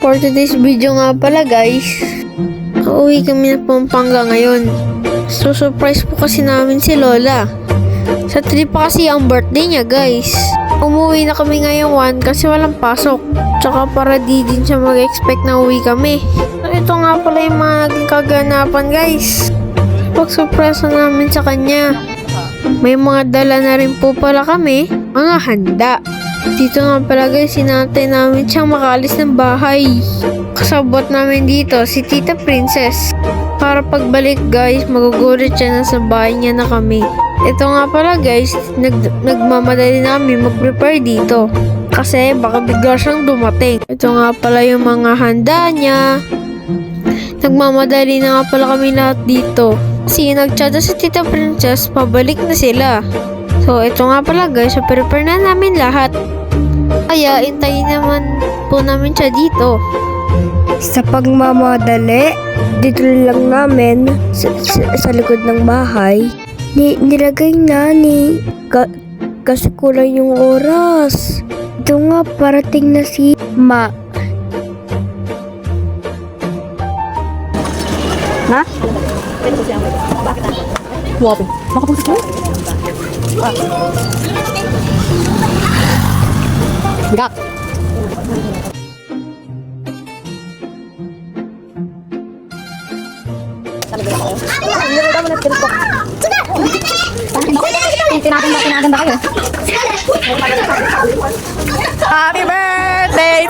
For today's video nga pala guys, uuwi kami ng Pampanga ngayon. So surprise po kasi namin si Lola. Sa 3 pa kasi ang birthday niya guys. Umuwi na kami ngayong 1 kasi walang pasok. Tsaka para di din siya mag-expect na uwi kami. So ito nga pala yung mga naging kaganapan guys. Pag-surpresa namin sa kanya. May mga dala na rin po pala kami, mga handa. Dito nga pala guys, sinantay namin siyang makaalis ng bahay. Kasabot namin dito si Tita Princess. Para pagbalik guys, magugulat siya na sa bahay niya na kami. Ito nga pala guys, nagmamadali namin mag-prepare dito. Kasi baka bigla siyang dumating. Ito nga pala yung mga handa niya. Nagmamadali na nga pala kami lahat dito. Kasi nagtsada si Tita Princess, pabalik na sila. So ito nga pala guys, prepare na namin lahat. Kaya intayin naman po namin siya dito. Sa pagmamadali, dito lang namin sa likod ng bahay. Nilagay na kasi kulang yung oras. Ito nga, parating na si Ma. Ha? Wabi. Makapunta ko? Bigak. Tinaganda kayo. Happy birthday!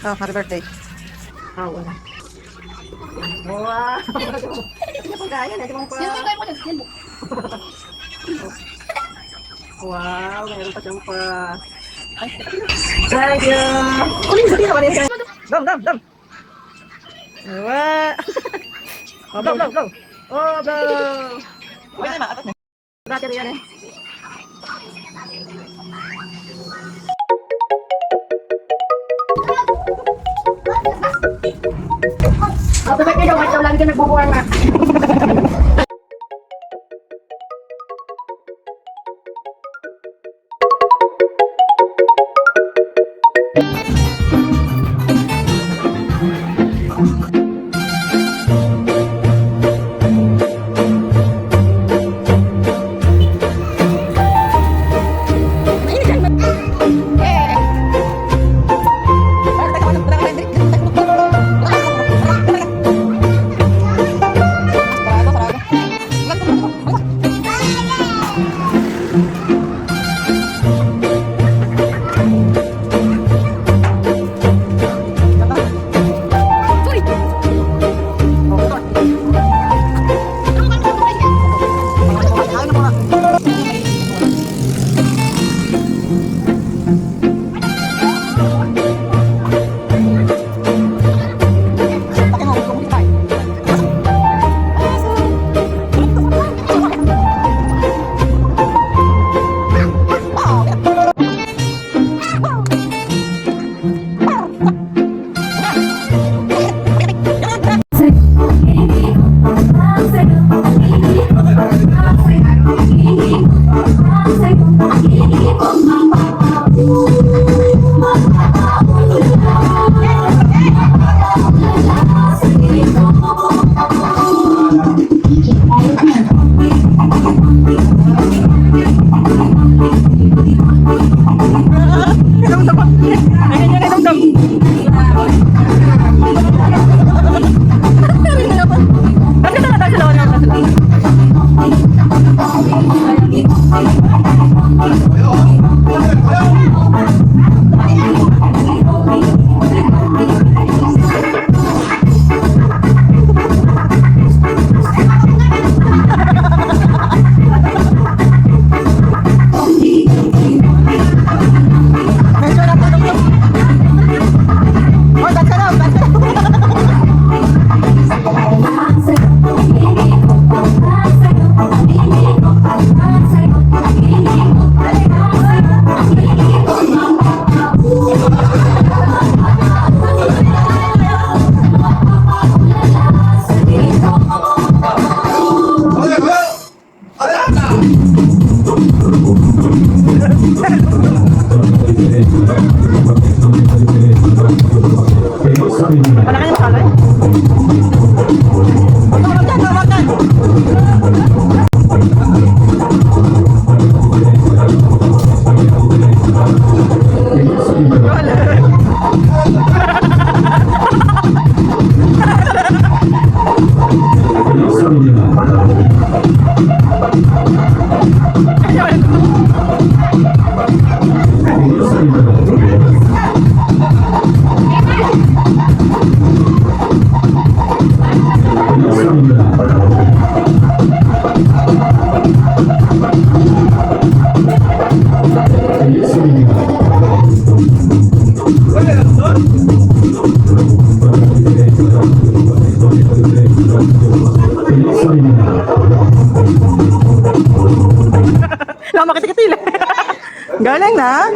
Oh, happy birthday. Oh, wala. Wow! Wow, meron pa siyang pa. Ay, thank you! Uling sabi na ba niya? Dam! Wow! Oh, blow! Oh, blow! Okay na, atas na. Battery yan eh. Happy birthday daw, ito lagi ka nagbubuhan na. Lama kasi katila. Galing na.